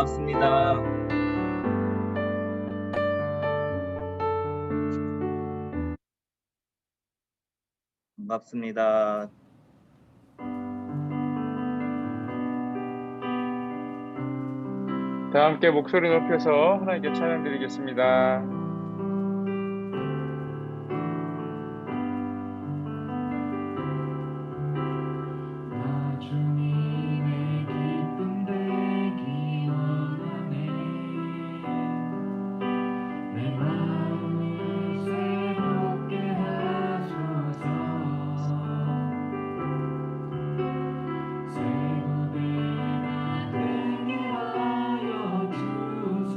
반갑습니다. 반갑습니다. 다 함께 목소리 높여서 하나님께 찬양 드리겠습니다. 나 주님의 기쁨 되기 원하네. 내 마음을 새롭게 하소서. 새 고백가 되게 하여 주사.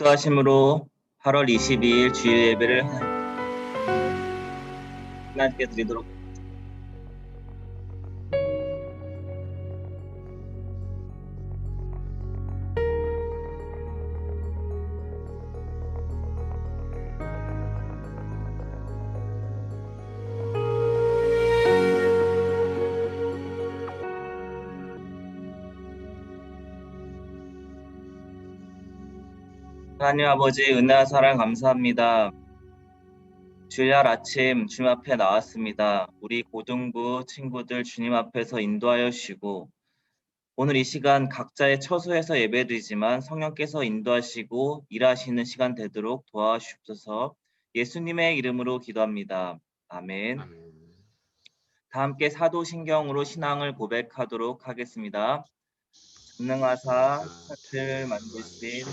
인도하심으로 8월 22일 주일 예배를 하나님께 드리도록 하나님 아버지 은혜와 사랑 감사합니다. 주일날 아침 주님 앞에 나왔습니다. 우리 고등부 친구들 주님 앞에서 인도하여 주시고 오늘 이 시간 각자의 처소에서 예배드리지만 성령께서 인도하시고 일하시는 시간 되도록 도와주시옵소서. 예수님의 이름으로 기도합니다. 아멘. 다 함께 사도신경으로 신앙을 고백하도록 하겠습니다. 전능하사 하늘을 만드신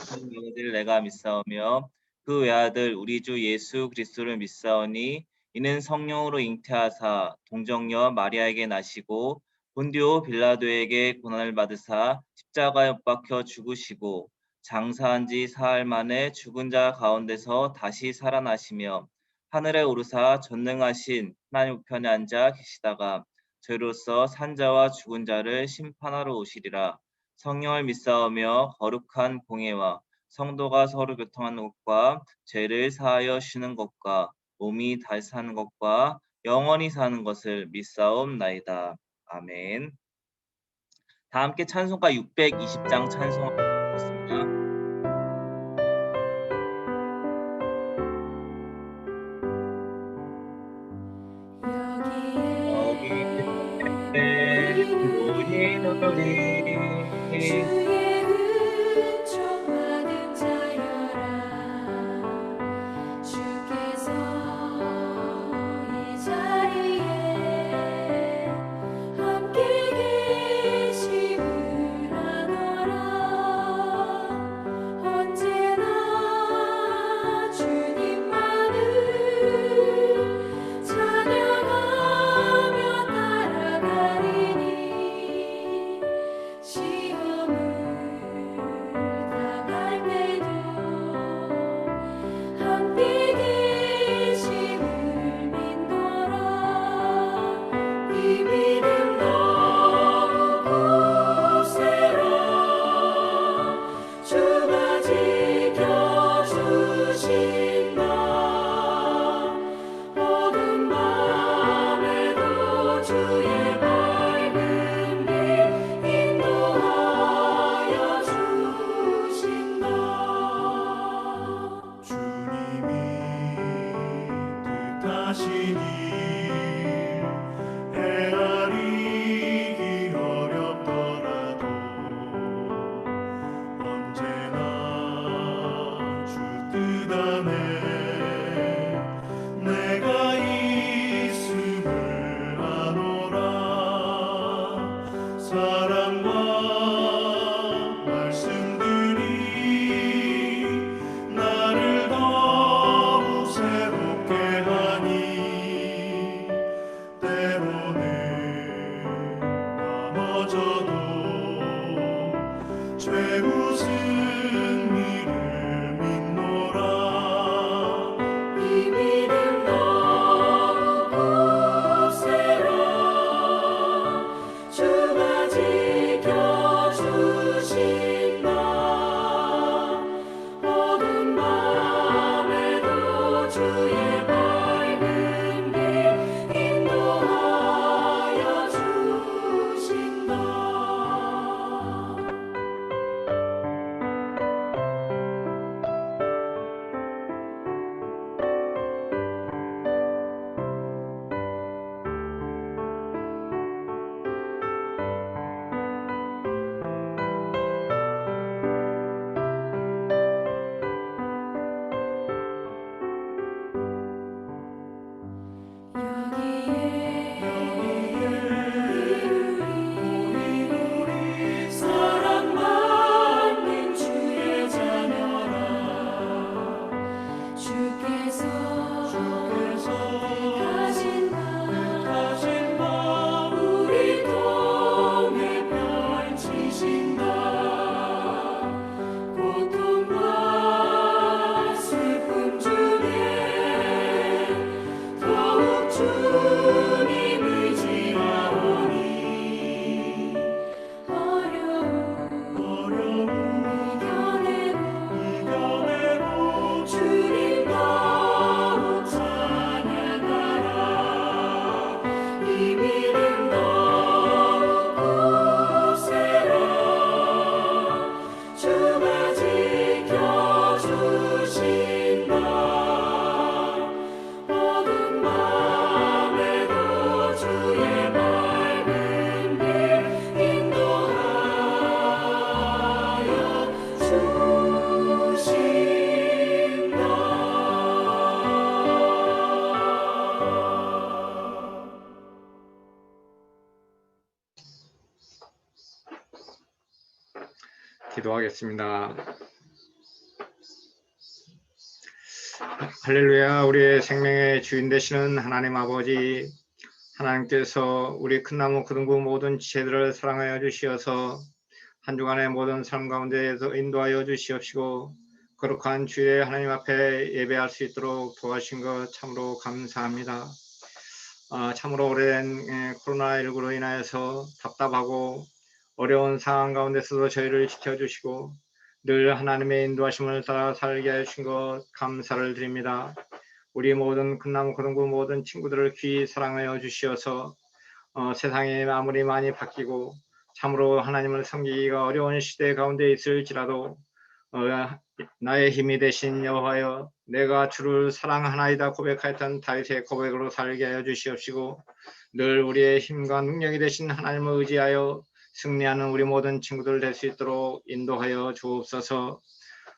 하나님을 내가 믿사오며 그 외아들 우리 주 예수 그리스도를 믿사오니 이는 성령으로 잉태하사 동정녀 마리아에게 나시고 본디오 빌라도에게 고난을 받으사 십자가에 못 박혀 죽으시고 장사한 지 사흘 만에 죽은 자 가운데서 다시 살아나시며 하늘에 오르사 전능하신 하나님 우편에 앉아 계시다가 저희로서 산자와 죽은 자를 심판하러 오시리라. 성령을 믿사오며 거룩한 공예와 성도가 서로 교통하는 것과 죄를 사하여 쉬는 것과 몸이 다시 사는 것과 영원히 사는 것을 믿사옵나이다. 아멘. 다 함께 찬송가 620장 찬송하겠습니다. 여기에 모이노니 주의 은총 받은 자여라. 주께서 이 자리에 함께 계심을 아노라. 언제나 주님만을 찬양하며 따라가리니 시험을 당할 때도 함께 계심을 믿노라. 이 믿음 너무 굳세라. 주가 지켜주신다. 어두운 밤에도 주의 밝은 빛 인도하여 주신다. 주님이 뜻하신 일 헤아리기 어렵더라도 언제나 주 뜻 안에 내가 있음을 아노라. 사랑과 말씀들이 나를 더욱 새롭게 하니 때로는 넘어져도 최후 승리를 믿노라. 이 믿음 너무 굳세라. 주가 지켜주신다. 어두운 밤에도 주의 밝은 빛 인도하여 주신다. 기도하겠습니다. 할렐루야. 우리의 생명의 주인 되시는 하나님 아버지, 하나님께서 우리 큰나무 거둥구 모든 지체들을 사랑하여 주시어서 한 주간의 모든 삶 가운데에서 인도하여 주시옵시고 거룩한 주의 하나님 앞에 예배할 수 있도록 도와주신 것 참으로 감사합니다. 참으로 오랜 코로나19로 인하여서 답답하고 어려운 상황 가운데서도 저희를 지켜주시고 늘 하나님의 인도하심을 따라 살게 해주신 것 감사를 드립니다. 우리 모든 큰나무 거둥구 모든 친구들을 귀히 사랑하여 주시어서 세상이 아무리 많이 바뀌고 참으로 하나님을 섬기기가 어려운 시대 가운데 있을지라도 나의 힘이 되신 여호와여, 내가 주를 사랑하나이다 고백하였던 다윗의 고백으로 살게 하여 주시옵시고 늘 우리의 힘과 능력이 되신 하나님을 의지하여 승리하는 우리 모든 친구들 될 수 있도록 인도하여 주옵소서.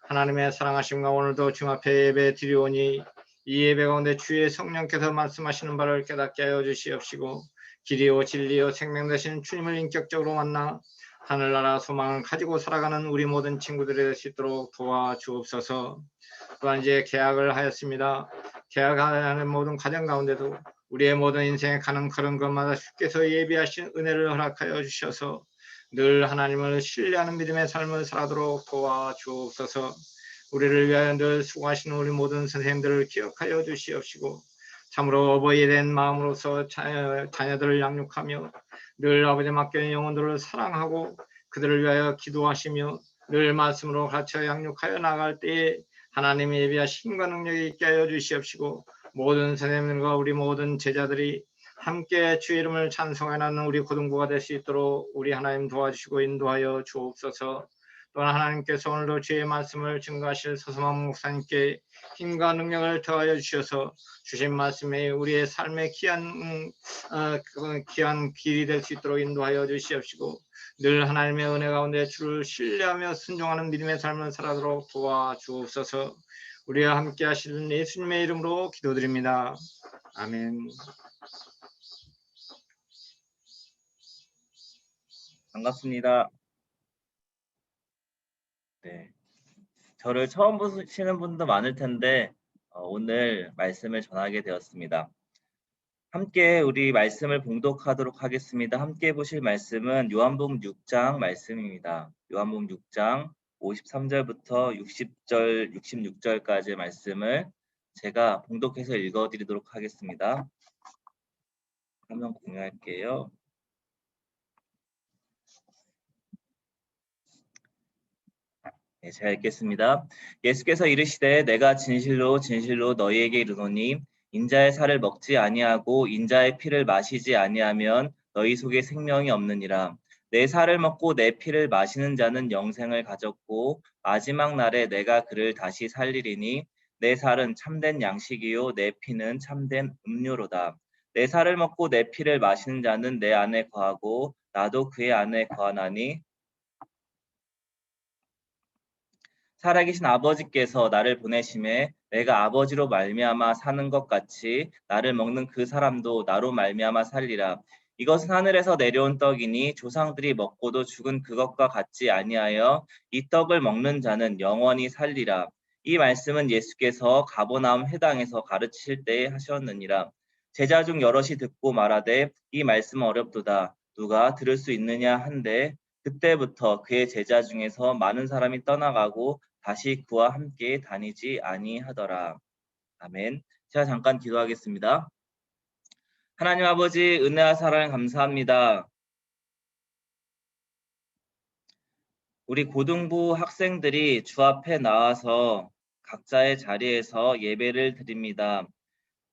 하나님의 사랑하심과 오늘도 주님 앞에 예배 드리오니 이 예배 가운데 주의 성령께서 말씀하시는 바를 깨닫게 하여 주시옵시고 길이요 진리요 생명 되신 주님을 인격적으로 만나 하늘나라 소망을 가지고 살아가는 우리 모든 친구들이 될 수 있도록 도와주옵소서. 또한 이제 개학을 하였습니다. 개학하는 모든 과정 가운데도 우리의 모든 인생에 가는 그런 것마다 주께서 예비하신 은혜를 허락하여 주셔서 늘 하나님을 신뢰하는 믿음의 삶을 살아도록 도와주옵소서. 우리를 위하여 늘 수고하시는 우리 모든 선생님들을 기억하여 주시옵시고 참으로 어버이에 대한 마음으로서 자녀들을 양육하며 늘 아버지 맡겨진 영혼들을 사랑하고 그들을 위하여 기도하시며 늘 말씀으로 가르쳐 양육하여 나갈 때에 하나님의 예비하신 힘과 능력이 있게 하여 주시옵시고 모든 선생님들과 우리 모든 제자들이 함께 주의 이름을 찬송하는 우리 고등부가 될 수 있도록 우리 하나님 도와주시고 인도하여 주옵소서. 또한 하나님께서 오늘도 주의 말씀을 증거하실 서서만 목사님께 힘과 능력을 더하여 주셔서 주신 말씀이 우리의 삶의 귀한 길이 될 수 있도록 인도하여 주시옵시고 늘 하나님의 은혜 가운데 주를 신뢰하며 순종하는 믿음의 삶을 살아도록 도와주옵소서. 우리와 함께 하시는 예수님의 이름으로 기도드립니다. 아멘. 반갑습니다. 네, 저를 처음 보시는 분도 많을 텐데 오늘 말씀을 전하게 되었습니다. 함께 우리 말씀을 봉독하도록 하겠습니다. 함께 보실 말씀은 요한복음 6장 말씀입니다. 요한복음 6장 53절부터 60절, 66절까지 말씀을 제가 봉독해서 읽어드리도록 하겠습니다. 화면 공유할게요. 네, 제가 읽겠습니다. 예수께서 이르시되 내가 진실로 진실로 너희에게 이르노니 인자의 살을 먹지 아니하고 인자의 피를 마시지 아니하면 너희 속에 생명이 없느니라. 내 살을 먹고 내 피를 마시는 자는 영생을 가졌고 마지막 날에 내가 그를 다시 살리리니 내 살은 참된 양식이요 내 피는 참된 음료로다. 내 살을 먹고 내 피를 마시는 자는 내 안에 거하고 나도 그의 안에 거하나니 살아계신 아버지께서 나를 보내심에 내가 아버지로 말미암아 사는 것 같이 나를 먹는 그 사람도 나로 말미암아 살리라. 이것은 하늘에서 내려온 떡이니 조상들이 먹고도 죽은 그것과 같지 아니하여 이 떡을 먹는 자는 영원히 살리라. 이 말씀은 예수께서 가버나움 회당에서 가르치실 때에 하셨느니라. 제자 중 여럿이 듣고 말하되 이 말씀은 어렵도다. 누가 들을 수 있느냐 한데 그때부터 그의 제자 중에서 많은 사람이 떠나가고 다시 그와 함께 다니지 아니하더라. 아멘. 제가 잠깐 기도하겠습니다. 하나님 아버지 은혜와 사랑 감사합니다. 우리 고등부 학생들이 주 앞에 나와서 각자의 자리에서 예배를 드립니다.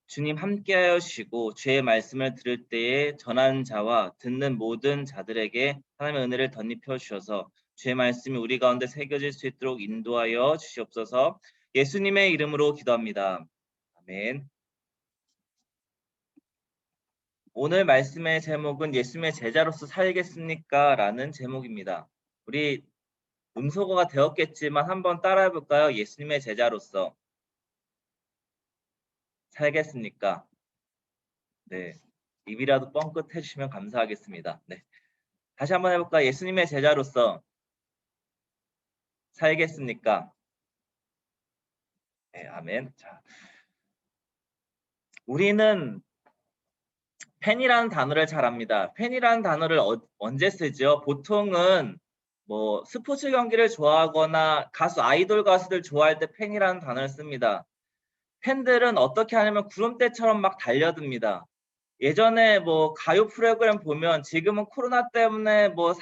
주님 함께하여 주시고 주의 말씀을 들을 때에 전하는 자와 듣는 모든 자들에게 하나님의 은혜를 덧입혀 주셔서 주의 말씀이 우리 가운데 새겨질 수 있도록 인도하여 주시옵소서. 예수님의 이름으로 기도합니다. 아멘. 오늘 말씀의 제목은 예수님의 제자로서 살겠습니까? 라는 제목입니다. 우리 음소거가 되었겠지만 한번 따라해 볼까요? 예수님의 제자로서 살겠습니까? 네, 입이라도 뻥끗 해주시면 감사하겠습니다. 네, 다시 한번 해볼까요? 예수님의 제자로서 살겠습니까? 네, 아멘. 자, 우리는 팬이라는 단어를 잘 압니다. 팬이라는 단어를 언제 쓰죠? 보통은 뭐 스포츠 경기를 좋아하거나 아이돌 가수들 좋아할 때 팬이라는 단어를 씁니다. 팬들은 어떻게 하냐면 구름대처럼 막 달려듭니다. 예전에 뭐 가요 프로그램 보면 지금은 코로나 때문에 뭐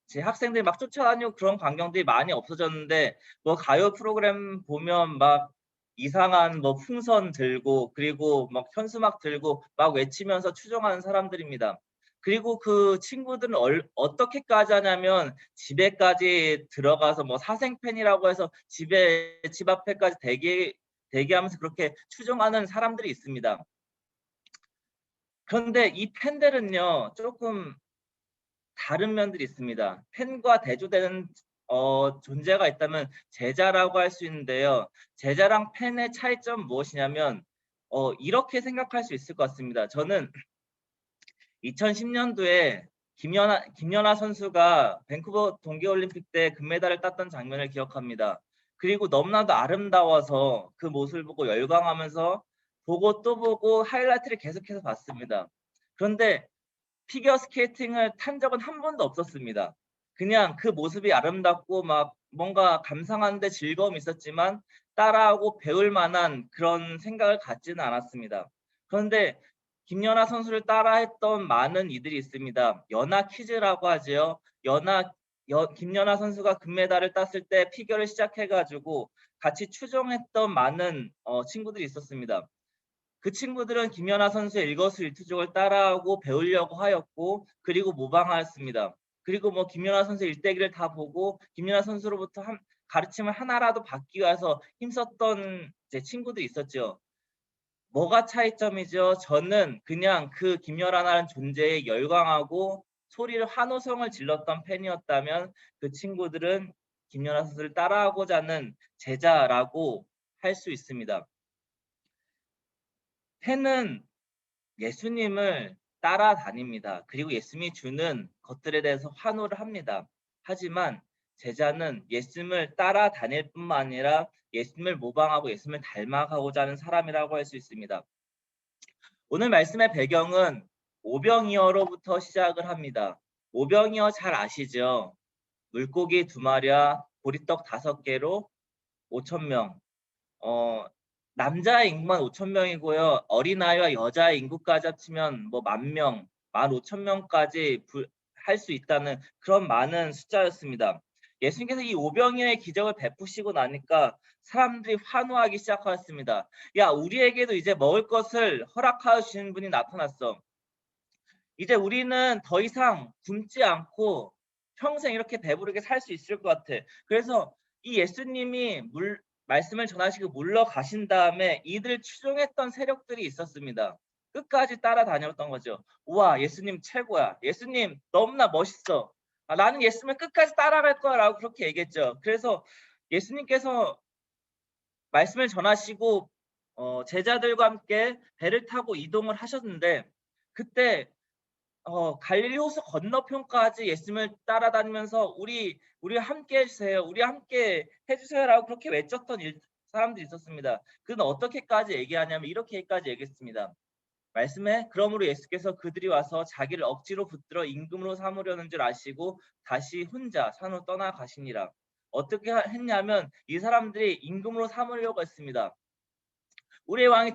제 학생들이 막 쫓아다니고 그런 광경들이 많이 없어졌는데 뭐 가요 프로그램 보면 막 이상한 뭐 풍선 들고 그리고 막 현수막 들고 막 외치면서 추종하는 사람들입니다. 그리고 그 친구들은 어떻게까지 하냐면 집에까지 들어가서 뭐 사생팬이라고 해서 집 앞에까지 대기하면서 그렇게 추종하는 사람들이 있습니다. 그런데 이 팬들은요, 조금 다른 면들이 있습니다. 팬과 대조되는 존재가 있다면 제자라고 할 수 있는데요. 제자랑 팬의 차이점은 무엇이냐면 이렇게 생각할 수 있을 것 같습니다. 저는 2010년도에 김연아 선수가 밴쿠버 동계올림픽 때 금메달을 땄던 장면을 기억합니다. 그리고 너무나도 아름다워서 그 모습을 보고 열광하면서 보고 또 보고 하이라이트를 계속해서 봤습니다. 그런데 피겨 스케이팅을 탄 적은 한 번도 없었습니다. 그냥 그 모습이 아름답고 막 뭔가 감상하는데 즐거움이 있었지만 따라하고 배울 만한 그런 생각을 갖지는 않았습니다. 그런데 김연아 선수를 따라했던 많은 이들이 있습니다. 연하 키즈라고 하죠. 김연아 선수가 금메달을 땄을 때 피겨를 시작해가지고 같이 추종했던 많은 친구들이 있었습니다. 그 친구들은 김연아 선수의 일거수일투족을 따라하고 배우려고 하였고 그리고 모방하였습니다. 그리고 뭐 김연아 선수의 일대기를 다 보고 김연아 선수로부터 가르침을 하나라도 받기 위해서 힘썼던 제 친구들이 있었죠. 뭐가 차이점이죠? 저는 그냥 그 김연아라는 존재에 열광하고 소리를 환호성을 질렀던 팬이었다면 그 친구들은 김연아 선수를 따라하고자 하는 제자라고 할 수 있습니다. 팬은 예수님을 따라다닙니다. 그리고 예수님이 주는 것들에 대해서 환호를 합니다. 하지만 제자는 예수님을 따라다닐 뿐만 아니라 예수님을 모방하고 예수님을 닮아가고자 하는 사람이라고 할 수 있습니다. 오늘 말씀의 배경은 오병이어로부터 시작을 합니다. 오병이어 잘 아시죠? 물고기 2마리와 보리떡 5개로 5,000명. 남자의 인구만 5,000명이고요. 어린아이와 여자의 인구까지 합치면 뭐 10,000명, 15,000명까지 할 수 있다는 그런 많은 숫자였습니다. 예수님께서 이 오병이어의 기적을 베푸시고 나니까 사람들이 환호하기 시작하였습니다. 야, 우리에게도 이제 먹을 것을 허락하여 주시는 분이 나타났어. 이제 우리는 더 이상 굶지 않고 평생 이렇게 배부르게 살 수 있을 것 같아. 그래서 이 예수님이 말씀을 전하시고 물러가신 다음에 이들 추종했던 세력들이 있었습니다. 끝까지 따라다녔던 거죠. 우와, 예수님 최고야. 예수님 너무나 멋있어. 나는 예수님을 끝까지 따라갈 거야 라고 그렇게 얘기했죠. 그래서 예수님께서 말씀을 전하시고 제자들과 함께 배를 타고 이동을 하셨는데 그때 갈릴리 호수 건너편까지 예수님을 따라다니면서 우리 함께 해주세요. 우리 함께 해주세요라고 그렇게 외쳤던 사람들이 있었습니다. 그는 어떻게까지 얘기하냐면 이렇게까지 얘기했습니다. 말씀에 그러므로 예수께서 그들이 와서 자기를 억지로 붙들어 임금으로 삼으려는 줄 아시고 다시 혼자 산으로 떠나가시니라. 어떻게 했냐면 이 사람들이 임금으로 삼으려고 했습니다. 우리의 왕이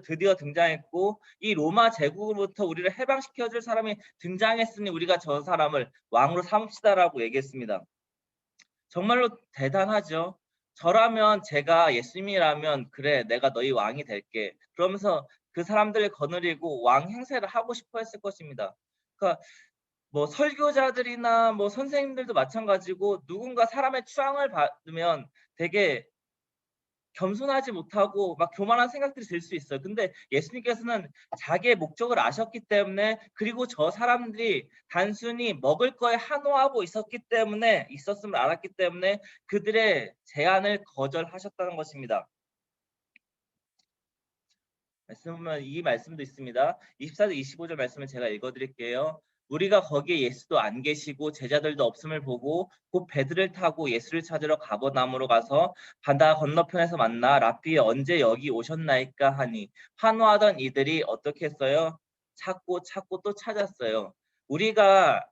드디어 등장했고 이 로마 제국으로부터 우리를 해방시켜줄 사람이 등장했으니 우리가 저 사람을 왕으로 삼읍시다라고 얘기했습니다. 정말로 대단하죠. 저라면 제가 예수님이라면 그래 내가 너희 왕이 될게 그러면서 그 사람들을 거느리고 왕 행세를 하고 싶어 했을 것입니다. 그러니까 뭐 설교자들이나 뭐 선생님들도 마찬가지고 누군가 사람의 추앙을 받으면 되게 겸손하지 못하고 막 교만한 생각들이 들 수 있어요. 근데 예수님께서는 자기의 목적을 아셨기 때문에 그리고 저 사람들이 단순히 먹을 거에 한호하고 있었음을 알았기 때문에 그들의 제안을 거절하셨다는 것입니다. 말씀 보면 이 말씀도 있습니다. 24절 25절 말씀을 제가 읽어드릴게요. 우리가 거기에 예수도 안 계시고 제자들도 없음을 보고 곧 배들을 타고 예수를 찾으러 가버나움으로 가서 바다 건너편에서 만나 랍비 언제 여기 오셨나이까 하니 환호하던 이들이 어떻게 했어요? 찾고 또 찾았어요. 우리가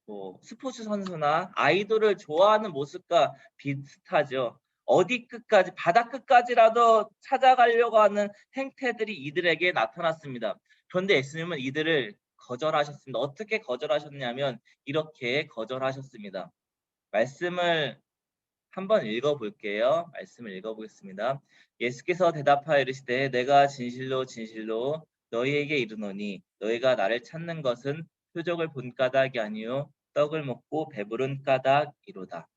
뭐 스포츠 선수나 아이돌을 좋아하는 모습과 비슷하죠. 어디 끝까지 바다 끝까지라도 찾아가려고 하는 행태들이 이들에게 나타났습니다. 그런데 예수님은 이들을 거절하셨습니다. 어떻게 거절하셨냐면 이렇게 거절하셨습니다. 말씀을 한번 읽어볼게요. 말씀을 읽어보겠습니다. 예수께서 대답하여 이르시되 내가 진실로 진실로 너희에게 이르노니 너희가 나를 찾는 것은 표적을 본 까닭이 아니요 떡을 먹고 배부른 까닭이로다.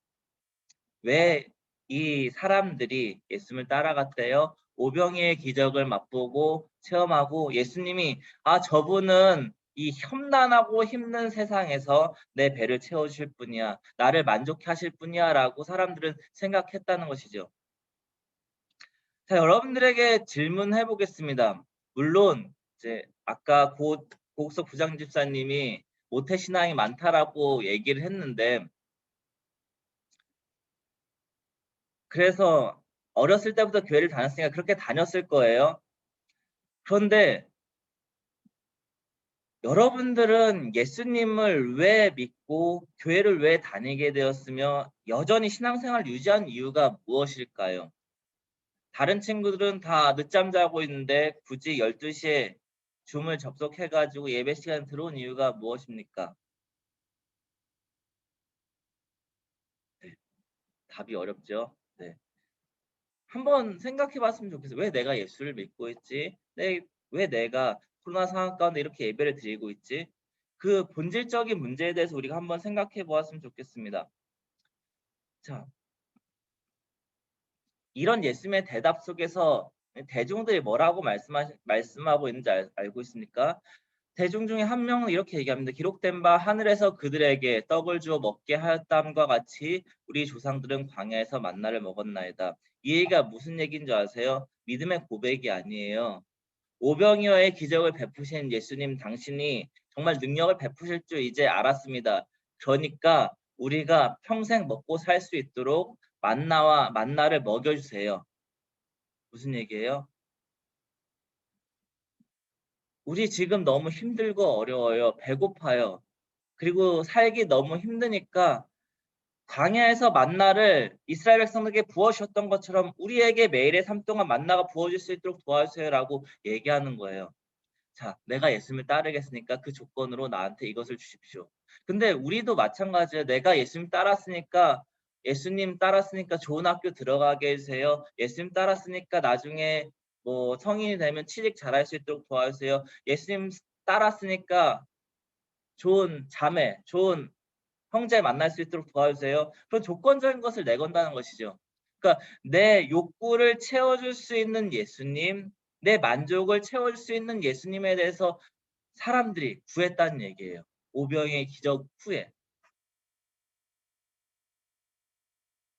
왜 이 사람들이 예수님을 따라갔대요? 오병이의 기적을 맛보고 체험하고 예수님이 저분은 이 험난하고 힘든 세상에서 내 배를 채워주실 분이야. 나를 만족해 하실 분이야 라고 사람들은 생각했다는 것이죠. 자, 여러분들에게 질문해 보겠습니다. 물론 이제 아까 고국석 부장집사님이 모태신앙이 많다라고 얘기를 했는데 그래서 어렸을 때부터 교회를 다녔으니까 그렇게 다녔을 거예요. 그런데 여러분들은 예수님을 왜 믿고 교회를 왜 다니게 되었으며 여전히 신앙생활을 유지한 이유가 무엇일까요? 다른 친구들은 다 늦잠 자고 있는데 굳이 12시에 줌을 접속해가지고 예배 시간 들어온 이유가 무엇입니까? 네, 답이 어렵죠. 네. 한번 생각해 봤으면 좋겠어요. 왜 내가 예수를 믿고 있지? 왜 내가 코로나 상황 가운데 이렇게 예배를 드리고 있지? 그 본질적인 문제에 대해서 우리가 한번 생각해 보았으면 좋겠습니다. 자, 이런 예수님의 대답 속에서 대중들이 뭐라고 말씀하고 있는지 알고 있습니까? 대중 중에 한 명은 이렇게 얘기합니다. 기록된 바 하늘에서 그들에게 떡을 주어 먹게 하였다함과 같이 우리 조상들은 광야에서 만나를 먹었나이다. 이 얘기가 무슨 얘기인 줄 아세요? 믿음의 고백이 아니에요. 오병이어의 기적을 베푸신 예수님 당신이 정말 능력을 베푸실 줄 이제 알았습니다. 그러니까 우리가 평생 먹고 살 수 있도록 만나를 먹여주세요. 무슨 얘기예요? 우리 지금 너무 힘들고 어려워요. 배고파요. 그리고 살기 너무 힘드니까 광야에서 만나를 이스라엘 백성에게 부어주셨던 것처럼 우리에게 매일의 삶 동안 만나가 부어질 수 있도록 도와주세요라고 얘기하는 거예요. 자, 내가 예수님을 따르겠으니까 그 조건으로 나한테 이것을 주십시오. 근데 우리도 마찬가지예요. 내가 예수님 따랐으니까 좋은 학교 들어가게 해주세요. 예수님 따랐으니까 나중에 뭐 성인이 되면 취직 잘할 수 있도록 도와주세요. 예수님 따랐으니까 좋은 자매, 좋은 형제 만날 수 있도록 도와주세요. 그런 조건적인 것을 내건다는 것이죠. 그러니까 내 욕구를 채워줄 수 있는 예수님, 내 만족을 채워줄 수 있는 예수님에 대해서 사람들이 구했다는 얘기예요. 오병이의 기적 후에.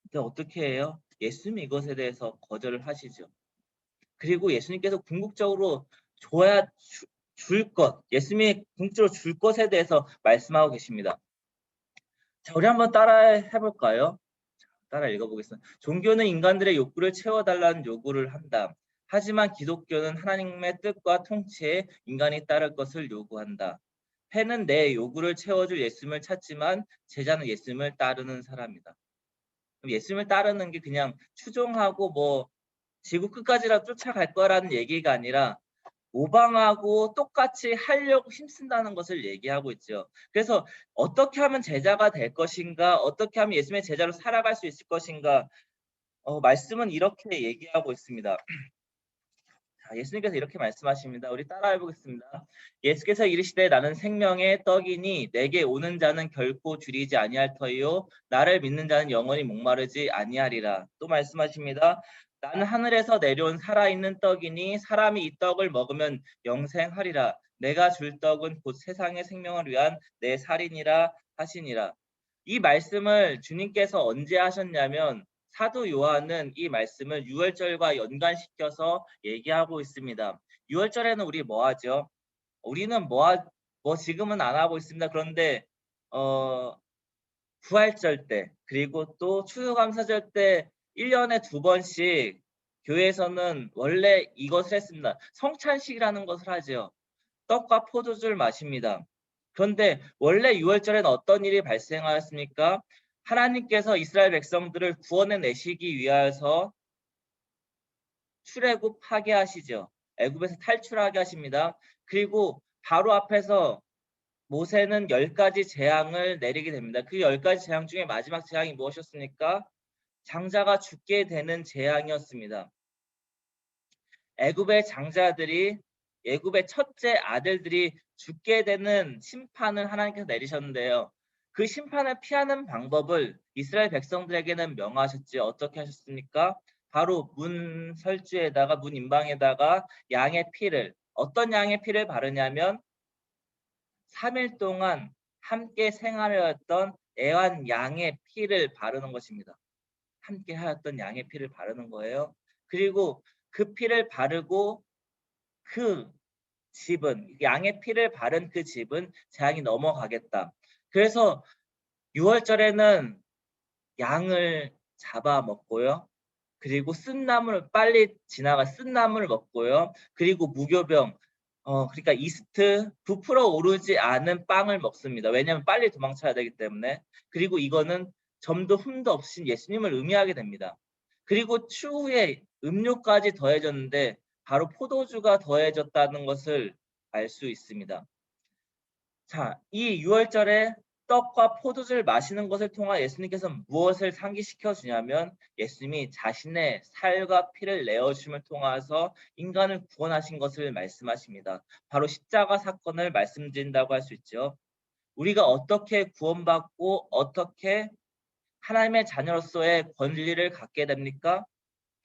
근데 어떻게 해요? 예수님이 이것에 대해서 거절을 하시죠. 그리고 예수님께서 궁극적으로 줄 것, 예수님이 궁극적으로 줄 것에 대해서 말씀하고 계십니다. 자, 우리 한번 따라 해볼까요? 따라 읽어보겠습니다. 종교는 인간들의 욕구를 채워달라는 요구를 한다. 하지만 기독교는 하나님의 뜻과 통치에 인간이 따를 것을 요구한다. 팬은 내 요구를 채워줄 예수님을 찾지만 제자는 예수님을 따르는 사람이다. 예수님을 따르는 게 그냥 추종하고 뭐 지구 끝까지라도 쫓아갈 거라는 얘기가 아니라 모방하고 똑같이 하려고 힘쓴다는 것을 얘기하고 있죠. 그래서 어떻게 하면 제자가 될 것인가, 어떻게 하면 예수님의 제자로 살아갈 수 있을 것인가, 말씀은 이렇게 얘기하고 있습니다. 자, 예수님께서 이렇게 말씀하십니다. 우리 따라해 보겠습니다. 예수께서 이르시되 나는 생명의 떡이니 내게 오는 자는 결코 줄이지 아니할 터이요 나를 믿는 자는 영원히 목마르지 아니하리라. 또 말씀하십니다. 나는 하늘에서 내려온 살아있는 떡이니 사람이 이 떡을 먹으면 영생하리라. 내가 줄 떡은 곧 세상의 생명을 위한 내 살이니라 하시니라. 이 말씀을 주님께서 언제 하셨냐면 사도 요한은 이 말씀을 유월절과 연관시켜서 얘기하고 있습니다. 유월절에는 우리 뭐 하죠? 우리는 뭐 지금은 안 하고 있습니다. 그런데 부활절 때 그리고 또 추수감사절 때 1년에 2번씩 교회에서는 원래 이것을 했습니다. 성찬식이라는 것을 하죠. 떡과 포도주를 마십니다. 그런데 원래 6월절에는 어떤 일이 발생하였습니까? 하나님께서 이스라엘 백성들을 구원해 내시기 위하여서 출애굽하게 하시죠. 애굽에서 탈출하게 하십니다. 그리고 바로 앞에서 모세는 10가지 재앙을 내리게 됩니다. 그 10가지 재앙 중에 마지막 재앙이 무엇이었습니까? 장자가 죽게 되는 재앙이었습니다. 애굽의 장자들이, 애굽의 첫째 아들들이 죽게 되는 심판을 하나님께서 내리셨는데요. 그 심판을 피하는 방법을 이스라엘 백성들에게는 명하셨지. 어떻게 하셨습니까? 바로 문 설주에다가, 문 임방에다가 양의 피를, 어떤 양의 피를 바르냐면 3일 동안 함께 생활하였던 애완 양의 피를 바르는 것입니다. 함께 하였던 양의 피를 바르는 거예요. 그리고 그 피를 바르고 그 집은, 양의 피를 바른 그 집은 재앙이 넘어가겠다. 그래서 6월절에는 양을 잡아 먹고요. 그리고 쓴 나물, 빨리 지나가 쓴 나물을 먹고요. 그리고 무교병, 그러니까 이스트 부풀어 오르지 않은 빵을 먹습니다. 왜냐하면 빨리 도망쳐야 되기 때문에. 그리고 이거는 점도 흠도 없이 예수님을 의미하게 됩니다. 그리고 추후에 음료까지 더해졌는데 바로 포도주가 더해졌다는 것을 알 수 있습니다. 자, 이 6월절에 떡과 포도주를 마시는 것을 통한 예수님께서 무엇을 상기시켜 주냐면 예수님이 자신의 살과 피를 내어주심을 통해서 인간을 구원하신 것을 말씀하십니다. 바로 십자가 사건을 말씀드린다고 할 수 있죠. 우리가 어떻게 구원받고 어떻게 하나님의 자녀로서의 권리를 갖게 됩니까?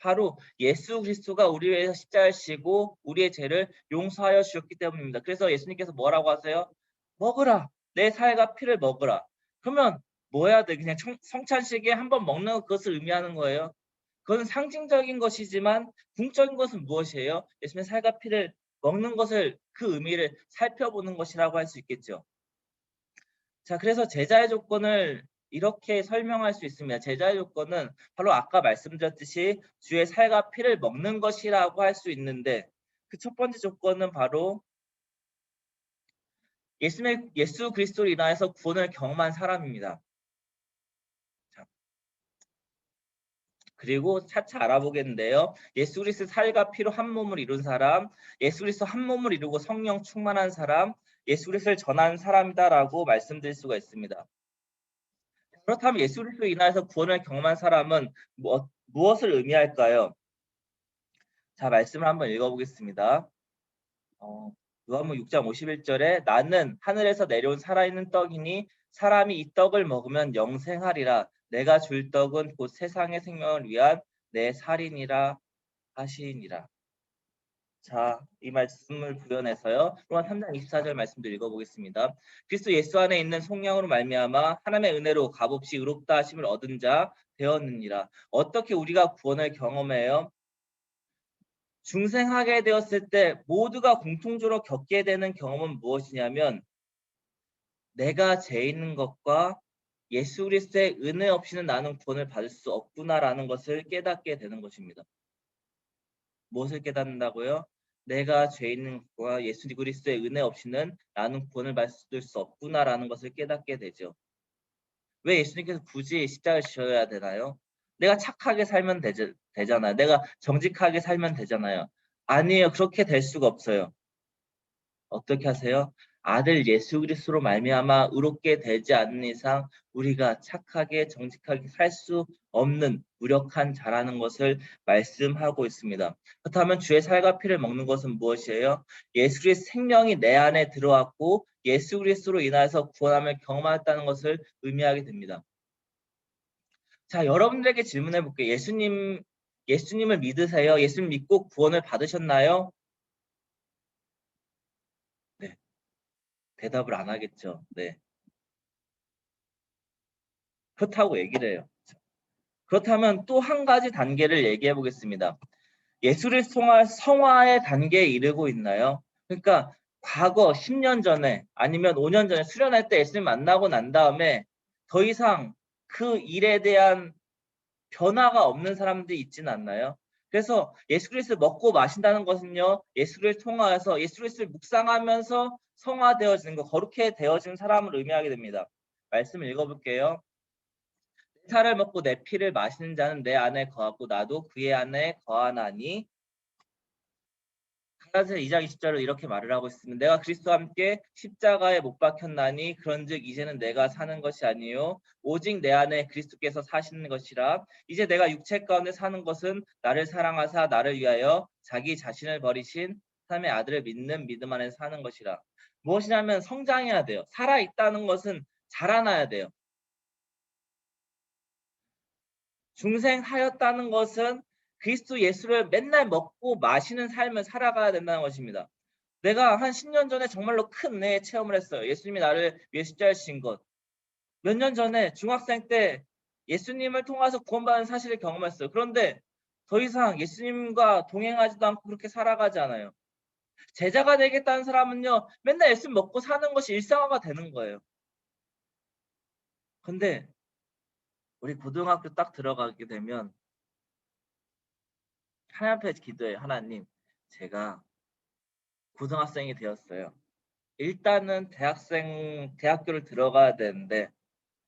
바로 예수 그리스도가 우리 위해서 십자가를 지고 우리의 죄를 용서하여 주셨기 때문입니다. 그래서 예수님께서 뭐라고 하세요? 먹으라. 내 살과 피를 먹으라. 그러면 뭐 해야 돼? 그냥 성찬식에 한번 먹는 것을 의미하는 거예요. 그건 상징적인 것이지만 궁적인 것은 무엇이에요? 예수님의 살과 피를 먹는 것을, 그 의미를 살펴보는 것이라고 할 수 있겠죠. 자, 그래서 제자의 조건을 이렇게 설명할 수 있습니다. 제자의 조건은 바로 아까 말씀드렸듯이 주의 살과 피를 먹는 것이라고 할 수 있는데 그 첫 번째 조건은 바로 예수 그리스도로 인하여서 구원을 경험한 사람입니다. 자, 그리고 차차 알아보겠는데요. 예수 그리스도 살과 피로 한 몸을 이룬 사람, 예수 그리스도 한 몸을 이루고 성령 충만한 사람, 예수 그리스도를 전한 사람이다라고 말씀드릴 수가 있습니다. 그렇다면 예수 그리스도로 인하여서 구원을 경험한 사람은 무엇을 의미할까요? 자, 말씀을 한번 읽어보겠습니다. 요한복음 6장 51절에 나는 하늘에서 내려온 살아있는 떡이니 사람이 이 떡을 먹으면 영생하리라. 내가 줄 떡은 곧 세상의 생명을 위한 내 살이니라 하시니라. 자, 이 말씀을 구현해서요. 로마 3장 24절 말씀도 읽어보겠습니다. 그리스도 예수 안에 있는 속량으로 말미암아 하나님의 은혜로 값없이 의롭다 하심을 얻은 자 되었느니라. 어떻게 우리가 구원을 경험해요? 중생하게 되었을 때 모두가 공통적으로 겪게 되는 경험은 무엇이냐면 내가 죄 있는 것과 예수 그리스도의 은혜 없이는 나는 구원을 받을 수 없구나라는 것을 깨닫게 되는 것입니다. 무엇을 깨닫는다고요? 내가 죄 있는 것과 예수 그리스도의 은혜 없이는 나는 구원을 받을 수 없구나라는 것을 깨닫게 되죠. 왜 예수님께서 굳이 십자가를 지셔야 되나요? 내가 착하게 살면 되잖아요. 내가 정직하게 살면 되잖아요. 아니에요. 그렇게 될 수가 없어요. 어떻게 하세요? 아들 예수 그리스도로 말미암아 의롭게 되지 않는 이상 우리가 착하게 정직하게 살 수 없는 무력한 자라는 것을 말씀하고 있습니다. 그렇다면 주의 살과 피를 먹는 것은 무엇이에요? 예수 그리스도 생명이 내 안에 들어왔고 예수 그리스도로 인하여서 구원함을 경험했다는 것을 의미하게 됩니다. 자, 여러분들에게 질문해 볼게요. 예수님을 믿으세요? 예수님 믿고 구원을 받으셨나요? 네. 대답을 안 하겠죠. 네. 그렇다고 얘기를 해요. 그렇다면 또 한 가지 단계를 얘기해 보겠습니다. 예수를 통한 성화의 단계에 이르고 있나요? 그러니까 과거 10년 전에 아니면 5년 전에 수련할 때 예수님 만나고 난 다음에 더 이상 그 일에 대한 변화가 없는 사람들이 있지는 않나요? 그래서 예수 그리스도를 먹고 마신다는 것은요, 예수 그리스도를 통하여서 예수 그리스도를 묵상하면서 성화되어지는 것, 거룩해 되어지는 사람을 의미하게 됩니다. 말씀을 읽어볼게요. 내 살을 먹고 내 피를 마시는 자는 내 안에 거하고 나도 그의 안에 거하나니. 갈라디아서 2장 20절로 이렇게 말을 하고 있습니다. 내가 그리스도와 함께 십자가에 못 박혔나니 그런즉 이제는 내가 사는 것이 아니요 오직 내 안에 그리스도께서 사시는 것이라. 이제 내가 육체 가운데 사는 것은 나를 사랑하사 나를 위하여 자기 자신을 버리신 하나님의 아들을 믿는 믿음 안에 사는 것이라. 무엇이냐면 성장해야 돼요. 살아있다는 것은 자라나야 돼요. 중생하였다는 것은 그리스도 예수를 맨날 먹고 마시는 삶을 살아가야 된다는 것입니다. 내가 한 10년 전에 정말로 큰 은혜의 체험을 했어요. 예수님이 나를 위해 십자가에 지신 것. 몇 년 전에 중학생 때 예수님을 통해서 구원받은 사실을 경험했어요. 그런데 더 이상 예수님과 동행하지도 않고 그렇게 살아가지 않아요. 제자가 되겠다는 사람은요, 맨날 예수님 먹고 사는 것이 일상화가 되는 거예요. 근데 우리 고등학교 딱 들어가게 되면 하나님 앞에 기도해요. 하나님, 제가 고등학생이 되었어요. 일단은 대학교를 들어가야 되는데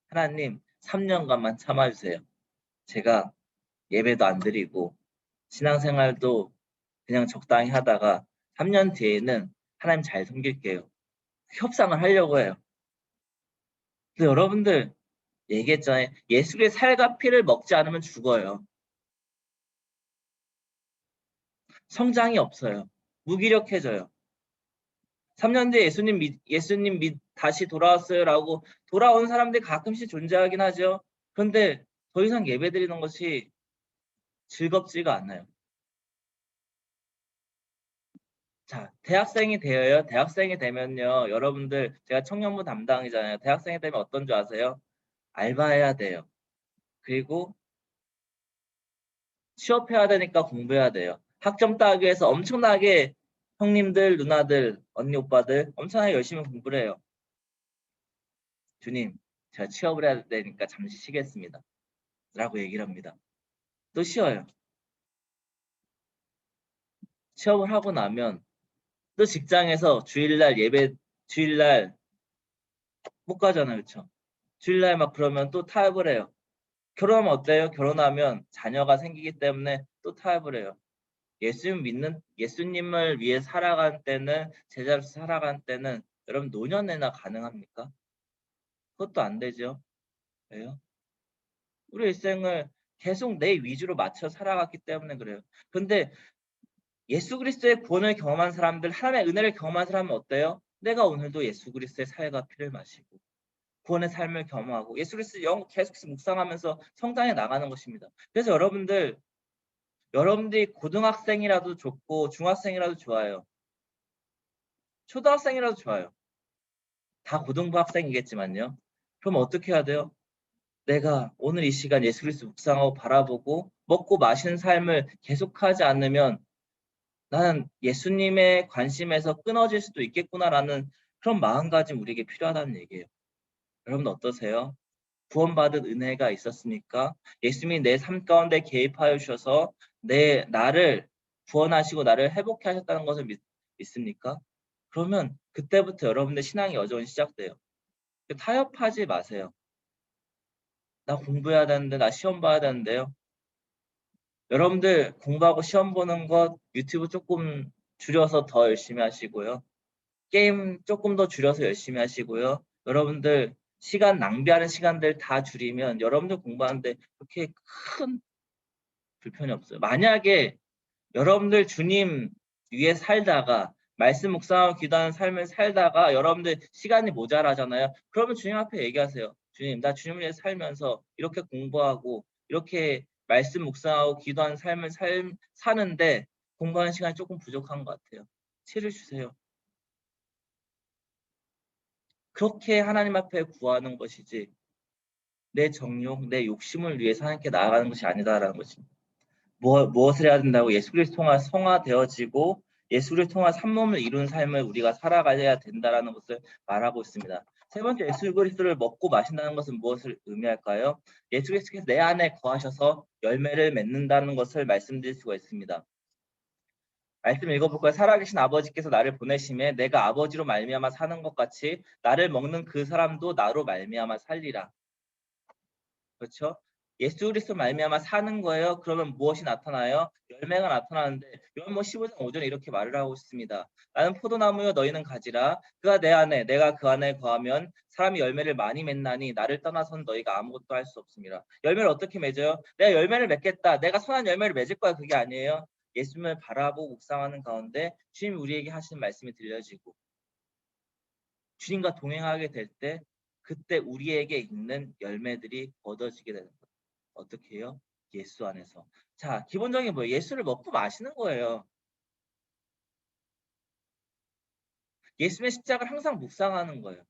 하나님 3년간만 참아주세요. 제가 예배도 안 드리고 신앙생활도 그냥 적당히 하다가 3년 뒤에는 하나님 잘 섬길게요. 협상을 하려고 해요. 근데 여러분들 얘기했잖아요. 예수의 살과 피를 먹지 않으면 죽어요. 성장이 없어요. 무기력해져요. 3년 뒤에 예수님 다시 돌아왔어요라고 돌아온 사람들이 가끔씩 존재하긴 하죠. 그런데 더 이상 예배드리는 것이 즐겁지가 않아요. 자, 대학생이 되어요. 대학생이 되면요. 여러분들 제가 청년부 담당이잖아요. 대학생이 되면 어떤 줄 아세요? 알바해야 돼요. 그리고 취업해야 되니까 공부해야 돼요. 학점 따기 위해서 엄청나게 형님들, 누나들, 언니, 오빠들 엄청나게 열심히 공부를 해요. 주님, 제가 취업을 해야 되니까 잠시 쉬겠습니다. 라고 얘기를 합니다. 또 쉬어요. 취업을 하고 나면 또 직장에서 주일날 못 가잖아요. 그렇죠? 주일날 막 그러면 또 타협을 해요. 결혼하면 어때요? 결혼하면 자녀가 생기기 때문에 또 타협을 해요. 예수님을 위해 살아간 때는, 제자로서 살아간 때는 여러분 노년에나 가능합니까? 그것도 안 되죠. 왜요? 우리 일생을 계속 내 위주로 맞춰 살아갔기 때문에 그래요. 근데 예수 그리스도의 구원을 경험한 사람들, 하나님의 은혜를 경험한 사람은 어때요? 내가 오늘도 예수 그리스도의 살과 피를 마시고 구원의 삶을 경험하고 예수 그리스도 계속해서 묵상하면서 성장해 나가는 것입니다. 그래서 여러분들이 고등학생이라도 좋고 중학생이라도 좋아요. 초등학생이라도 좋아요. 다 고등부 학생이겠지만요. 그럼 어떻게 해야 돼요? 내가 오늘 이 시간 예수 그리스도 묵상하고 바라보고 먹고 마시는 삶을 계속하지 않으면 나는 예수님의 관심에서 끊어질 수도 있겠구나라는 그런 마음가짐 우리에게 필요하다는 얘기예요. 여러분 어떠세요? 구원받은 은혜가 있었습니까? 예수님이 내 삶 가운데 개입하여 주셔서 나를 구원하시고 나를 회복해 하셨다는 것을 믿습니까? 그러면 그때부터 여러분의 신앙의 여정이 시작돼요. 타협하지 마세요. 나 공부해야 되는데, 나 시험 봐야 되는데요. 여러분들 공부하고 시험 보는 것 유튜브 조금 줄여서 더 열심히 하시고요. 게임 조금 더 줄여서 열심히 하시고요. 여러분들 시간 낭비하는 시간들 다 줄이면 여러분들 공부하는데 그렇게 큰 불편이 없어요. 만약에 여러분들 주님 위에 살다가 말씀 묵상하고 기도하는 삶을 살다가 여러분들 시간이 모자라잖아요. 그러면 주님 앞에 얘기하세요. 주님, 나 주님을 위해 살면서 이렇게 공부하고 이렇게 말씀 묵상하고 기도하는 삶을 사는데 공부하는 시간이 조금 부족한 것 같아요. 치를 주세요. 그렇게 하나님 앞에 구하는 것이지 내 정욕, 내 욕심을 위해서 하나님께 나아가는 것이 아니다라는 것입니다. 무엇을 해야 된다고? 예수 그리스도 통해 성화되어지고 예수를 통한 한 몸을 이룬 삶을 우리가 살아가야 된다라는 것을 말하고 있습니다. 세 번째, 예수 그리스도를 먹고 마신다는 것은 무엇을 의미할까요? 예수 그리스도께서 내 안에 거하셔서 열매를 맺는다는 것을 말씀드릴 수가 있습니다. 말씀 읽어볼까요? 살아계신 아버지께서 나를 보내심에 내가 아버지로 말미암아 사는 것 같이 나를 먹는 그 사람도 나로 말미암아 살리라. 그렇죠? 예수 그리스도 말미암아 사는 거예요. 그러면 무엇이 나타나요? 열매가 나타나는데 요한복음 15장 5절에 이렇게 말을 하고 있습니다. 나는 포도나무요 너희는 가지라. 그가 내 안에 내가 그 안에 거하면 사람이 열매를 많이 맺나니 나를 떠나서는 너희가 아무것도 할 수 없습니다. 열매를 어떻게 맺어요? 내가 열매를 맺겠다. 내가 선한 열매를 맺을 거야. 그게 아니에요. 예수님을 바라보고 묵상하는 가운데 주님이 우리에게 하시는 말씀이 들려지고 주님과 동행하게 될 때 그때 우리에게 있는 열매들이 얻어지게 되는 거예요. 어떻게 해요? 예수 안에서. 자, 기본적인 게 뭐예요? 예수를 먹고 마시는 거예요. 예수님의 십자가를 항상 묵상하는 거예요.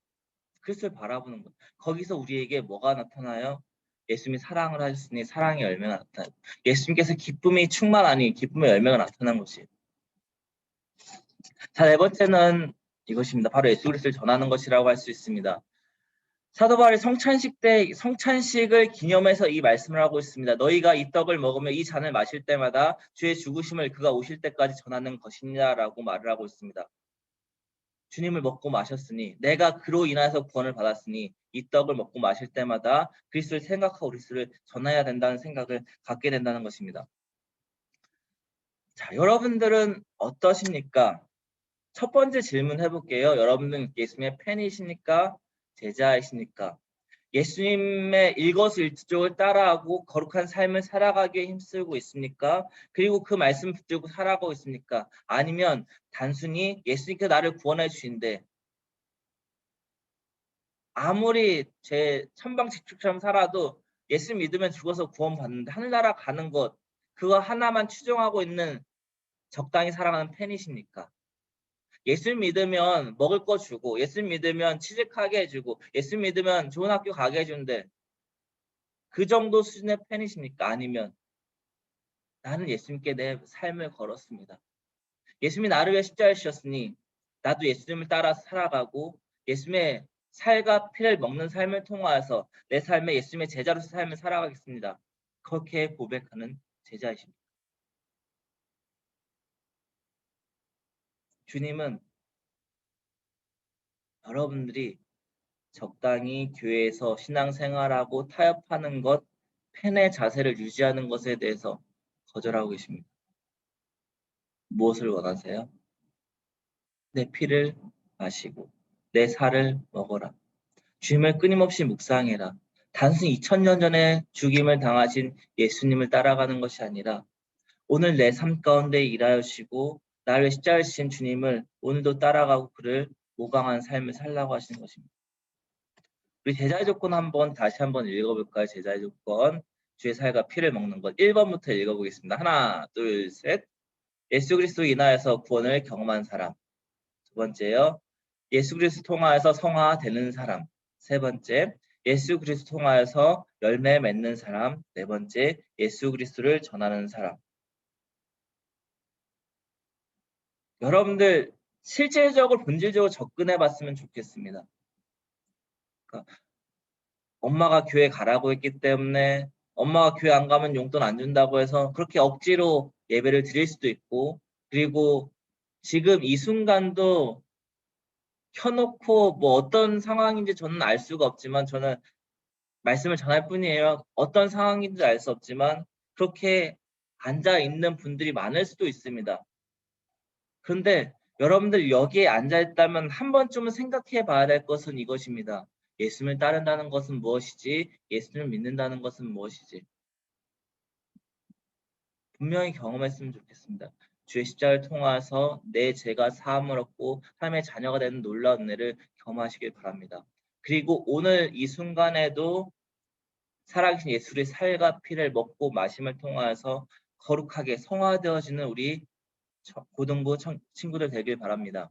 그리스도를 바라보는 거예요. 거기서 우리에게 뭐가 나타나요? 예수님이 사랑을 하셨으니 사랑의 열매가 나타나요. 예수님께서 기쁨이 충만하니 기쁨의 열매가 나타난 것이에요. 자, 네 번째는 이것입니다. 바로 예수 그리스도를 전하는 것이라고 할 수 있습니다. 사도 바울이 성찬식 때 성찬식을 기념해서 이 말씀을 하고 있습니다. 너희가 이 떡을 먹으며 이 잔을 마실 때마다 주의 죽으심을 그가 오실 때까지 전하는 것이냐라고 말을 하고 있습니다. 주님을 먹고 마셨으니 내가 그로 인해서 구원을 받았으니 이 떡을 먹고 마실 때마다 그리스도를 생각하고 그리스도를 전해야 된다는 생각을 갖게 된다는 것입니다. 자, 여러분들은 어떠십니까? 첫 번째 질문 해볼게요. 여러분들은 예수님의 팬이십니까? 제자이십니까? 예수님의 일거수일투족을 따라하고 거룩한 삶을 살아가기에 힘쓰고 있습니까? 그리고 그 말씀을 붙들고 살아가고 있습니까? 아니면 단순히 예수님께서 나를 구원해 주신데 아무리 제 천방지축처럼 살아도 예수 믿으면 죽어서 구원받는데 하늘나라 가는 것 그거 하나만 추종하고 있는 적당히 살아가는 팬이십니까? 예수 믿으면 먹을 거 주고 예수 믿으면 취직하게 해주고 예수 믿으면 좋은 학교 가게 해주는데 그 정도 수준의 팬이십니까? 아니면 나는 예수님께 내 삶을 걸었습니다. 예수님이 나를 위해 십자가를 지셨으니 나도 예수님을 따라 살아가고 예수님의 살과 피를 먹는 삶을 통하여서 내 삶에 예수님의 제자로서 삶을 살아가겠습니다. 그렇게 고백하는 제자이십니다. 주님은 여러분들이 적당히 교회에서 신앙생활하고 타협하는 것, 팬의 자세를 유지하는 것에 대해서 거절하고 계십니다. 무엇을 원하세요? 내 피를 마시고 내 살을 먹어라. 주님을 끊임없이 묵상해라. 단순히 2000년 전에 죽임을 당하신 예수님을 따라가는 것이 아니라 오늘 내 삶 가운데 일하시고 나를 위해 십자가를 지신 주님을 오늘도 따라가고 그를 모방한 삶을 살라고 하시는 것입니다. 우리 제자의 조건 다시 한번 읽어볼까요? 제자의 조건. 주의 살과 피를 먹는 것. 1번부터 읽어보겠습니다. 하나, 둘, 셋. 예수 그리스도 인하여서 구원을 경험한 사람. 두 번째요. 예수 그리스도 통하여서 성화되는 사람. 세 번째, 예수 그리스도 통하여서 열매 맺는 사람. 네 번째, 예수 그리스도를 전하는 사람. 여러분들 실질적으로 본질적으로 접근해 봤으면 좋겠습니다. 그러니까 엄마가 교회 가라고 했기 때문에 엄마가 교회 안 가면 용돈 안 준다고 해서 그렇게 억지로 예배를 드릴 수도 있고 그리고 지금 이 순간도 켜놓고 뭐 어떤 상황인지 저는 알 수가 없지만 저는 말씀을 전할 뿐이에요. 어떤 상황인지 알 수 없지만 그렇게 앉아 있는 분들이 많을 수도 있습니다. 그런데 여러분들 여기에 앉아 있다면 한 번쯤은 생각해 봐야 될 것은 이것입니다. 예수님을 따른다는 것은 무엇이지? 예수님을 믿는다는 것은 무엇이지? 분명히 경험했으면 좋겠습니다. 주의 십자가를 통해서 내 죄가 사함을 얻고 하나님의 자녀가 되는 놀라운 은혜를 경험하시길 바랍니다. 그리고 오늘 이 순간에도 살아계신 예수의 살과 피를 먹고 마심을 통하여서 거룩하게 성화되어지는 우리 고등부 친구들 되길 바랍니다.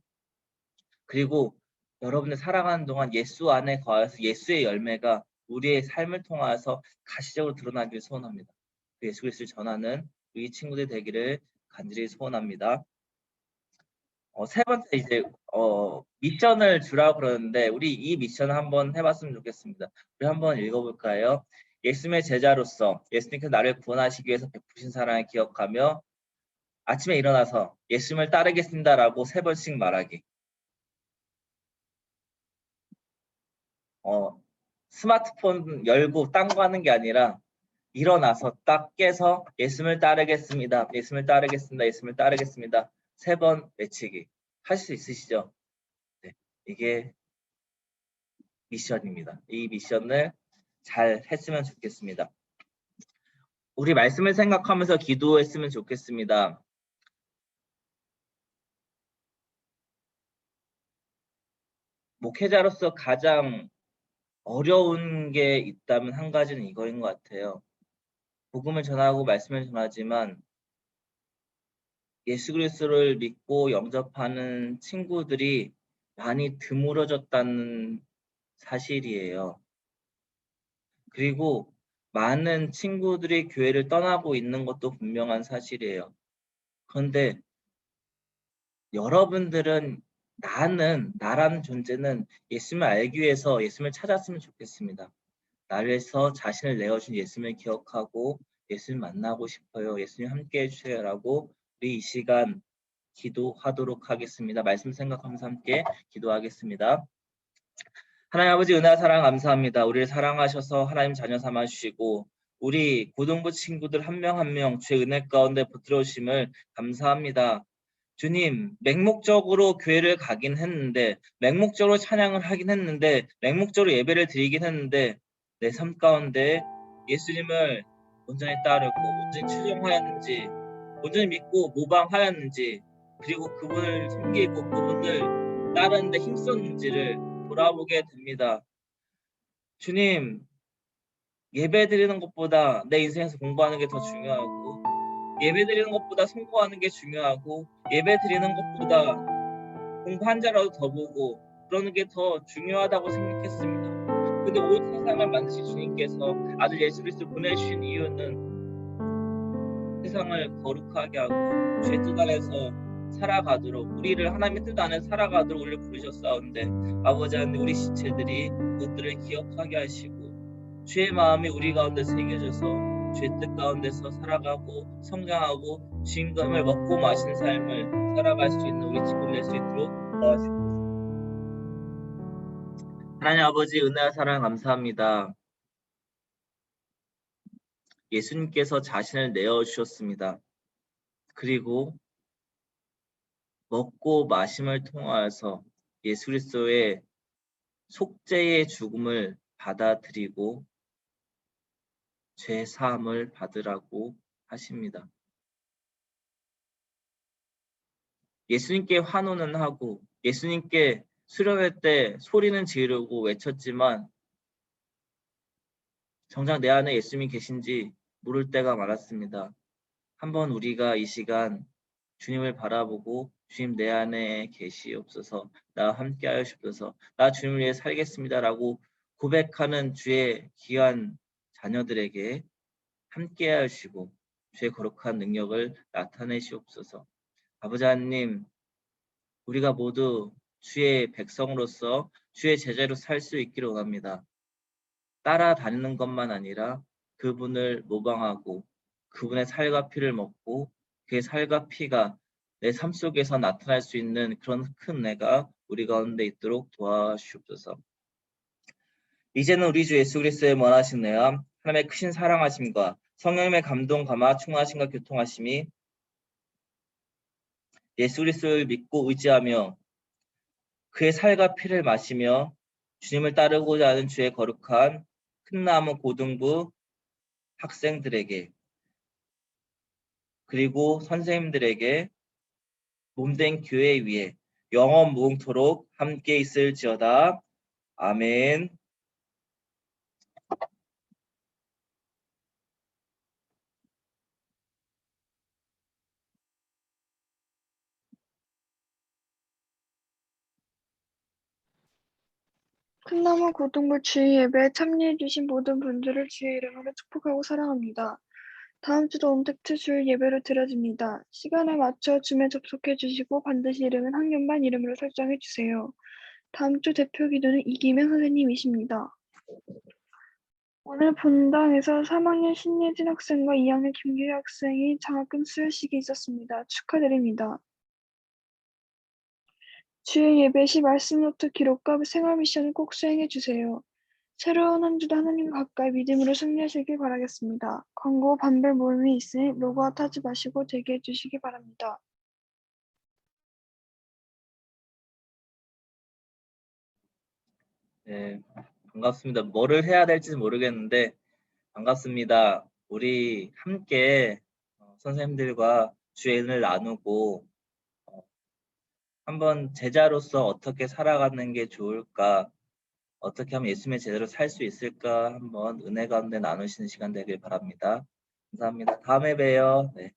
그리고 여러분들 살아가는 동안 예수 안에 거하여서 예수의 열매가 우리의 삶을 통하여서 가시적으로 드러나기를 소원합니다. 예수 그리스도를 전하는 우리 친구들 되기를 간절히 소원합니다. 세 번째 이제 미션을 주라고 그러는데 우리 이 미션을 한번 해봤으면 좋겠습니다. 우리 한번 읽어볼까요? 예수님의 제자로서 예수님께서 나를 구원하시기 위해서 베푸신 사랑을 기억하며 아침에 일어나서 예수님을 따르겠습니다라고 3번씩 말하기. 스마트폰 열고 딴 거 하는 게 아니라 일어나서 딱 깨서 예수님을 따르겠습니다. 예수님을 따르겠습니다. 예수님을 따르겠습니다. 3번 외치기. 하실 수 있으시죠? 네, 이게 미션입니다. 이 미션을 잘 했으면 좋겠습니다. 우리 말씀을 생각하면서 기도했으면 좋겠습니다. 목회자로서 가장 어려운 게 있다면 한 가지는 이거인 것 같아요. 복음을 전하고 말씀을 전하지만 예수 그리스도를 믿고 영접하는 친구들이 많이 드물어졌다는 사실이에요. 그리고 많은 친구들이 교회를 떠나고 있는 것도 분명한 사실이에요. 그런데 여러분들은 나라는 존재는 예수님을 알기 위해서 예수님을 찾았으면 좋겠습니다. 나를 위해서 자신을 내어준 예수님을 기억하고 예수님 만나고 싶어요. 예수님 함께 해주세요라고 우리 이 시간 기도하도록 하겠습니다. 말씀 생각하면서 함께 기도하겠습니다. 하나님 아버지 은혜와 사랑 감사합니다. 우리를 사랑하셔서 하나님 자녀 삼아 주시고 우리 고등부 친구들 한 명 한 명 주의 은혜 가운데 붙들어 주심을 감사합니다. 주님, 맹목적으로 교회를 가긴 했는데 맹목적으로 찬양을 하긴 했는데 맹목적으로 예배를 드리긴 했는데 내 삶 가운데 예수님을 온전히 따르고 온전히 추종하였는지 온전히 믿고 모방하였는지 그리고 그분을 섬기고 그분을 따르는데 힘썼는지를 돌아보게 됩니다. 주님, 예배 드리는 것보다 내 인생에서 공부하는 게 더 중요하고 예배 드리는 것보다 성공하는 게 중요하고 예배 드리는 것보다 공부 한 자라도 더 보고 그러는 게 더 중요하다고 생각했습니다. 근데 온 세상을 만드신 주님께서 아들 예수 그리스도를 보내주신 이유는 세상을 거룩하게 하고 죄 뜻 안에서 살아가도록 우리를 하나님의 뜻 안에 살아가도록 우리를 부르셨사온데 아버지 하나님 우리 지체들이 그것들을 기억하게 하시고 주의 마음이 우리 가운데 새겨져서 죄 뜻 가운데서 살아가고 성장하고 주님감을 먹고 마시는 삶을 살아갈 수 있는 우리 친구들 될 수 있도록 도와주시옵소서. 하나님 아버지 은혜와 사랑 감사합니다. 예수님께서 자신을 내어주셨습니다. 그리고 먹고 마심을 통하여서 예수 그리스도의 속죄의 죽음을 받아들이고 죄 사함을 받으라고 하십니다. 예수님께 환호는 하고 예수님께 수련회 때 소리는 지르고 외쳤지만 정작 내 안에 예수님이 계신지 모를 때가 많았습니다. 한번 우리가 이 시간 주님을 바라보고 주님 내 안에 계시옵소서 나와 함께 하시옵소서 나 주님을 위해 살겠습니다라고 고백하는 주의 귀한 자녀들에게 함께 하시고 주의 거룩한 능력을 나타내시옵소서. 아버지 하나님 우리가 모두 주의 백성으로서 주의 제자로 살 수 있기를 원합니다. 따라다니는 것만 아니라 그분을 모방하고 그분의 살과 피를 먹고 그의 살과 피가 내 삶 속에서 나타날 수 있는 그런 큰 은혜가 우리 가운데 있도록 도와주시옵소서. 이제는 우리 주 예수 그리스도의 원하신 은혜와 하나님의 크신 사랑하심과 성령님의 감동 감화 충만하심과 교통하심이 예수 그리스도를 믿고 의지하며 그의 살과 피를 마시며 주님을 따르고자 하는 주의 거룩한 큰나무 고등부 학생들에게 그리고 선생님들에게 몸된 교회 위에 영원 무궁토록 함께 있을지어다. 아멘. 큰나무 고등부 주의 예배에 참여해주신 모든 분들을 주의 이름으로 축복하고 사랑합니다. 다음 주도 온택트 주일 예배로 드려집니다. 시간에 맞춰 줌에 접속해 주시고 반드시 이름은 학년반 이름으로 설정해 주세요. 다음 주 대표 기도는 이기명 선생님이십니다. 오늘 본당에서 3학년 신예진 학생과 2학년 김규희 학생이 장학금 수여식이 있었습니다. 축하드립니다. 주일 예배 시 말씀 노트 기록과 생활 미션을 꼭 수행해 주세요. 새로운 한 주도 하나님과 가까이 믿음으로 승리하시길 바라겠습니다. 광고 반별 모임이 있으니 로그아웃 하지 마시고 대기해 주시기 바랍니다. 네, 반갑습니다. 뭐를 해야 될지는 모르겠는데 반갑습니다. 우리 함께 선생님들과 주의 은혜를 나누고 한번 제자로서 어떻게 살아가는 게 좋을까, 어떻게 하면 예수님의 제대로 살 수 있을까 한번 은혜 가운데 나누시는 시간 되길 바랍니다. 감사합니다. 다음에 봬요. 네.